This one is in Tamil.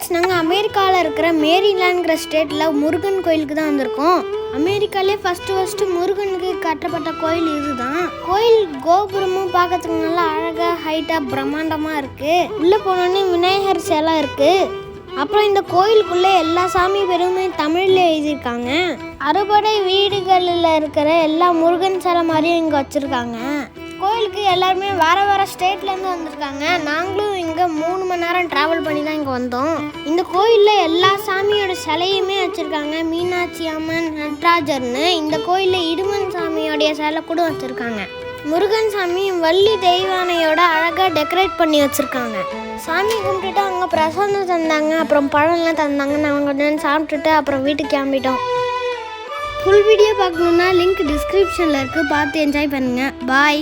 ஃப்ரெண்ட்ஸ், நாங்கள் அமெரிக்காவில் இருக்கிற மேரிலாண்ட்ங்கிற ஸ்டேட்டில் முருகன் கோயிலுக்கு தான் வந்திருக்கோம். அமெரிக்காலே ஃபஸ்ட்டு முருகனுக்கு கட்டப்பட்ட கோயில் இதுதான். கோயில் கோபுரமும் பார்க்கறதுக்கு நல்லா அழகாக ஹைட்டாக பிரம்மாண்டமாக இருக்குது. உள்ளே போனோடனே விநாயகர் சிலை இருக்குது. அப்புறம் இந்த கோயிலுக்குள்ளே எல்லா சாமி பேருமே தமிழில் எழுதியிருக்காங்க. அறுபடை வீடுகளில் இருக்கிற எல்லா முருகன் சிலை மாதிரியும் இங்கே வச்சுருக்காங்க. கோயிலுக்கு எல்லாருமே வேறு ஸ்டேட்லேருந்து வந்திருக்காங்க. நாங்களும் இங்கே 3 மணி நேரம் ட்ராவல் பண்ணி தான் இங்கே வந்தோம். இந்த கோயிலில் எல்லா சாமியோட சிலையுமே வச்சுருக்காங்க. மீனாட்சி அம்மன், நடராஜர்னு. இந்த கோயிலில் இடுமன் சாமியோடைய சிலை கூட வச்சுருக்காங்க. முருகன் சாமி வள்ளி தெய்வானையோட அழகாக டெக்கரேட் பண்ணி வச்சுருக்காங்க. சாமி கும்பிட்டுட்டு அங்கே பிரசாதம் தந்தாங்க, அப்புறம் பழம்லாம் தந்தாங்க. நாங்கள் கொஞ்சம் சாப்பிட்டுட்டு அப்புறம் வீட்டுக்கு கிளம்பிட்டோம். ஃபுல் வீடியோ பார்க்கணுன்னா லிங்க் டிஸ்கிரிப்ஷனில் இருக்குது, பார்த்து என்ஜாய் பண்ணுங்கள். பாய்.